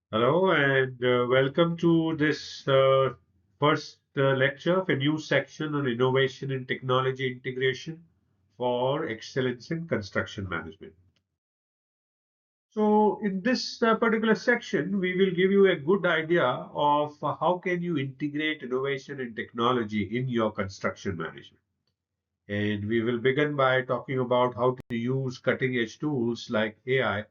Hello and welcome to this first lecture of a new section on innovation and technology integration for excellence in construction management. So in this particular section, we will give you a good idea of how can you integrate innovation and technology in your construction management. And we will begin by talking about how to use cutting edge tools like AI,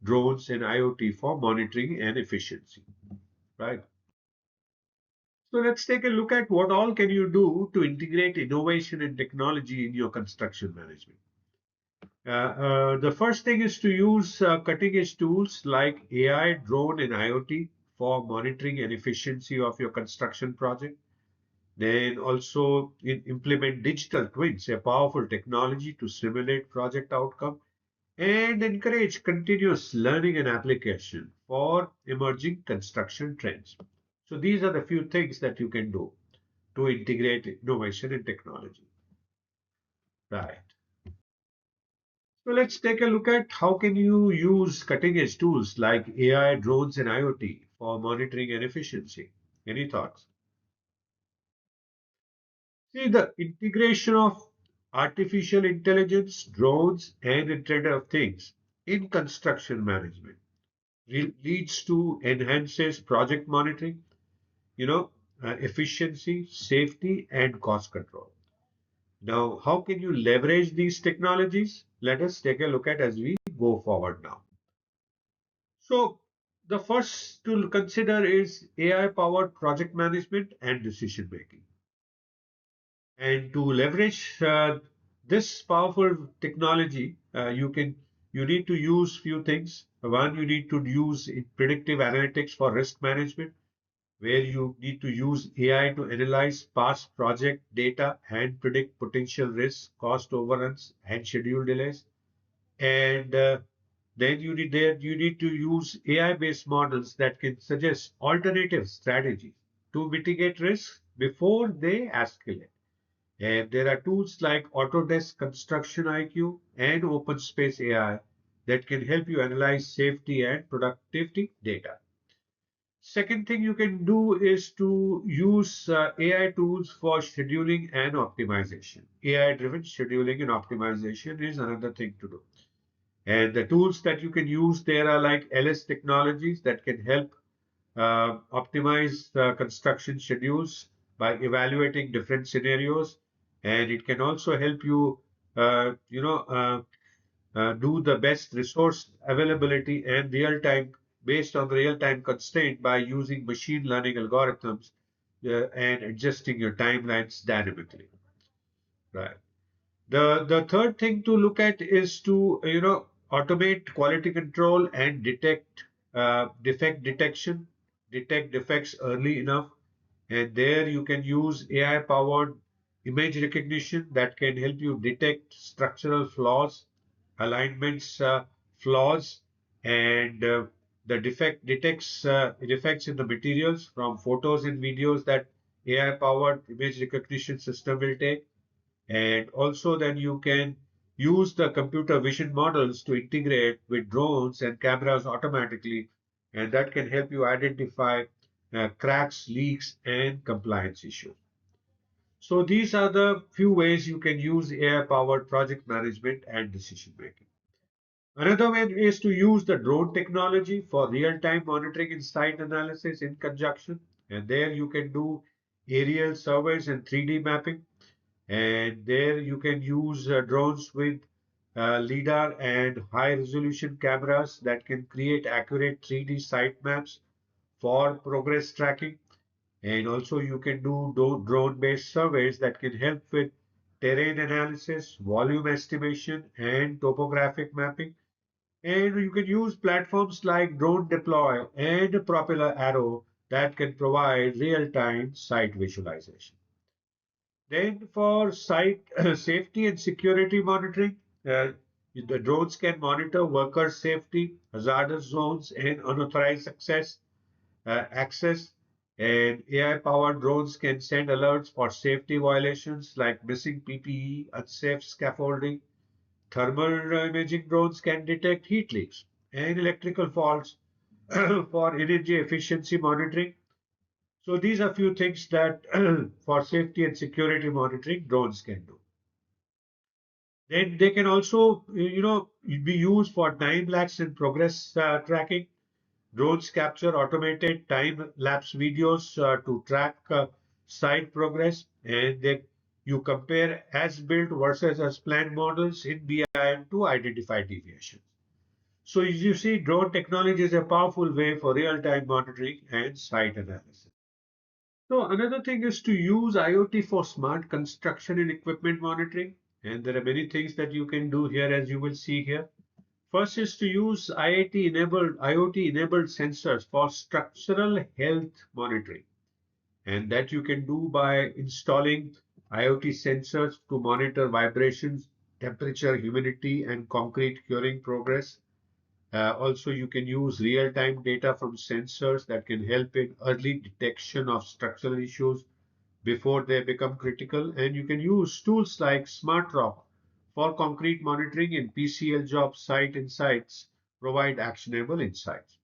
drones, and IoT for monitoring and efficiency, right? So let's take a look at what all can you do to integrate innovation and technology in your construction management. The first thing is to use cutting edge tools like AI, drone, and IoT for monitoring and efficiency of your construction project. Then also implement digital twins, a powerful technology to simulate project outcome and encourage continuous learning and application for emerging construction trends. So these are the few things that you can do to integrate innovation and technology. Right. So let's take a look at how can you use cutting edge tools like AI, drones, and IoT for monitoring and efficiency. Any thoughts? See, the integration of artificial intelligence, drones, and Internet of Things in construction management leads to enhances project monitoring, you know, efficiency, safety, and cost control. Now, how can you leverage these technologies? Let us take a look at as we go forward now. So, the first to consider is AI powered project management and decision making. And to leverage this powerful technology, you need to use few things. One, you need to use predictive analytics for risk management, where you need to use AI to analyze past project data and predict potential risks, cost overruns, and schedule delays. And then you need to use AI-based models that can suggest alternative strategies to mitigate risks before they escalate. And there are tools like Autodesk Construction IQ and OpenSpace AI that can help you analyze safety and productivity data. Second thing you can do is to use AI tools for scheduling and optimization. AI driven scheduling and optimization is another thing to do. And the tools that you can use there are like LS technologies that can help optimize construction schedules by evaluating different scenarios. And it can also help you, do the best resource availability and real time based on real time constraint by using machine learning algorithms and adjusting your timelines dynamically. Right. The third thing to look at is to automate quality control and detect defect detection, detect defects early enough, and there you can use AI powered image recognition that can help you detect structural flaws, alignments flaws, and the defect detects defects in the materials from photos and videos that AI powered image recognition system will take. And also then you can use the computer vision models to integrate with drones and cameras automatically, and that can help you identify cracks, leaks, and compliance issues. So these are the few ways you can use AI-powered project management and decision making. Another way is to use the drone technology for real-time monitoring and site analysis in conjunction. And there you can do aerial surveys and 3D mapping, and there you can use drones with LiDAR and high resolution cameras that can create accurate 3D site maps for progress tracking. And also you can do drone based surveys that can help with terrain analysis, volume estimation, and topographic mapping. And you can use platforms like Drone Deploy and Propeller Arrow that can provide real time site visualization. Then for site safety and security monitoring, the drones can monitor worker safety, hazardous zones, and unauthorized access. And AI-powered drones can send alerts for safety violations like missing PPE, unsafe scaffolding. Thermal imaging drones can detect heat leaks and electrical faults for energy efficiency monitoring. So these are few things that for safety and security monitoring drones can do. Then they can also, be used for time lapse and progress tracking. Drones capture automated time-lapse videos to track site progress, and then you compare as-built versus as-planned models in BIM to identify deviations. So as you see, drone technology is a powerful way for real-time monitoring and site analysis. So another thing is to use IoT for smart construction and equipment monitoring, and there are many things that you can do here, as you will see here. First is to use IoT-enabled sensors for structural health monitoring, and that you can do by installing IoT sensors to monitor vibrations, temperature, humidity, and concrete curing progress. Also, you can use real-time data from sensors that can help in early detection of structural issues before they become critical. And you can use tools like SmartRock for concrete monitoring and PCL job site insights provide actionable insights.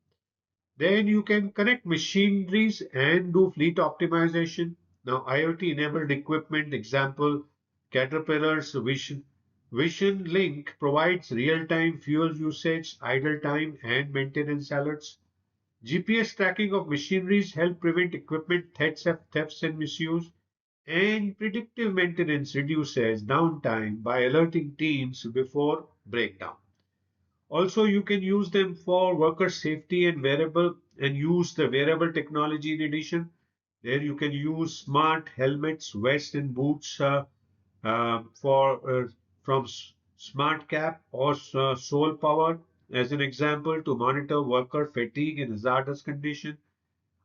Then you can connect machineries and do fleet optimization. Now, IoT enabled equipment example, Caterpillar's Vision Link provides real time fuel usage, idle time, and maintenance alerts. GPS tracking of machineries help prevent equipment thefts and misuse, and predictive maintenance reduces downtime by alerting teams before breakdown. Also, you can use them for worker safety and use the wearable technology in addition. There you can use smart helmets, vests, and boots for from Smart Cap or Soul Power as an example to monitor worker fatigue in hazardous condition.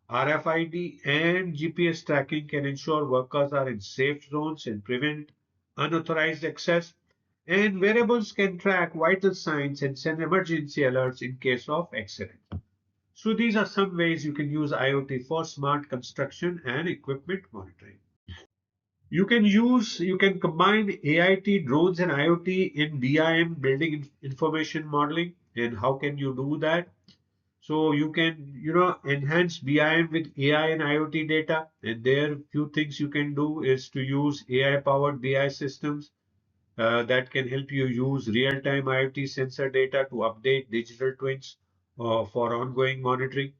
RFID and GPS tracking can ensure workers are in safe zones and prevent unauthorized access. And wearables can track vital signs and send emergency alerts in case of accident. So these are some ways you can use IoT for smart construction and equipment monitoring. You can combine AIT drones and IoT in BIM building information modeling. And how can you do that? So you can, enhance BIM with AI and IoT data. And there, few things you can do is to use AI-powered BI systems that can help you use real-time IoT sensor data to update digital twins for ongoing monitoring.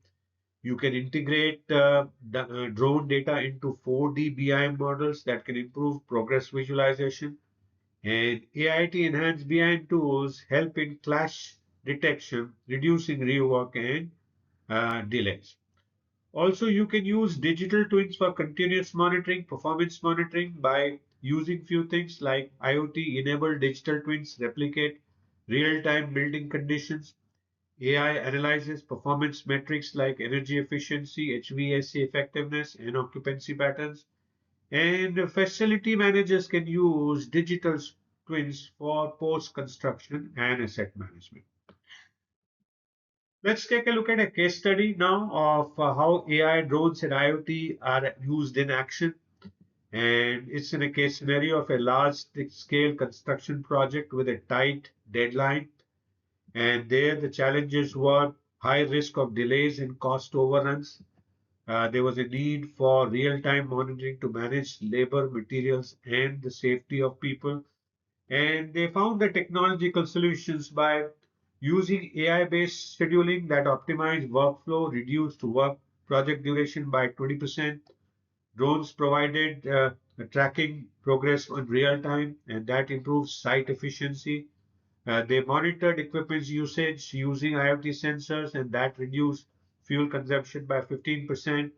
You can integrate drone data into 4D BIM models that can improve progress visualization. And AIT enhanced BIM tools help in clash detection, reducing rework and delays. Also, you can use digital twins for continuous monitoring, performance monitoring by using few things like IoT enabled digital twins replicate real-time building conditions. AI analyzes performance metrics like energy efficiency, HVAC effectiveness, and occupancy patterns. And facility managers can use digital twins for post-construction and asset management. Let's take a look at a case study now of how AI, drones, and IoT are used in action. And it's in a case scenario of a large scale construction project with a tight deadline. And there the challenges were high risk of delays and cost overruns. There was a need for real time monitoring to manage labor, materials, and the safety of people. And they found the technological solutions by using AI-based scheduling that optimized workflow, reduced work project duration by 20%. Drones provided tracking progress on real time, and that improves site efficiency. They monitored equipment usage using IoT sensors, and that reduced fuel consumption by 15%.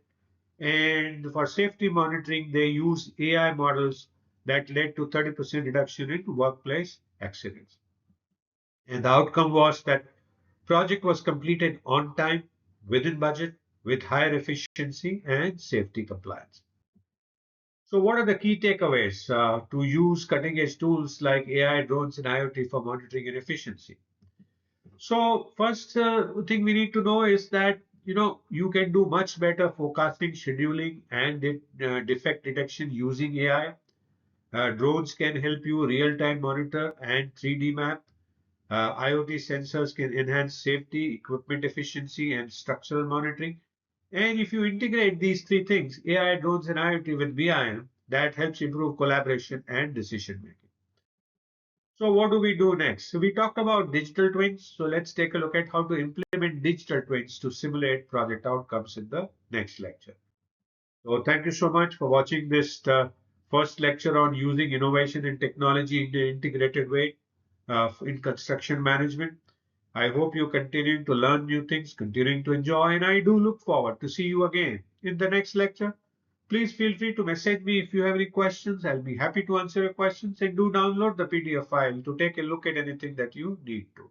And for safety monitoring, they use AI models that led to 30% reduction in workplace accidents. And the outcome was that project was completed on time, within budget, with higher efficiency and safety compliance. So, what are the key takeaways to use cutting edge tools like AI, drones, and IoT for monitoring and efficiency? So, first thing we need to know is that you can do much better forecasting, scheduling, and defect detection using AI. Drones can help you real time monitor and 3D map. IoT sensors can enhance safety, equipment efficiency, and structural monitoring. And if you integrate these three things, AI, drones, and IoT with BIM, that helps improve collaboration and decision making. So what do we do next? So we talked about digital twins. So let's take a look at how to implement digital twins to simulate project outcomes in the next lecture. So thank you so much for watching this first lecture on using innovation and technology in an integrated way in construction management. I hope you continuing to learn new things, continuing to enjoy, and I do look forward to see you again in the next lecture. Please feel free to message me if you have any questions. I'll be happy to answer your questions, and do download the PDF file to take a look at anything that you need to.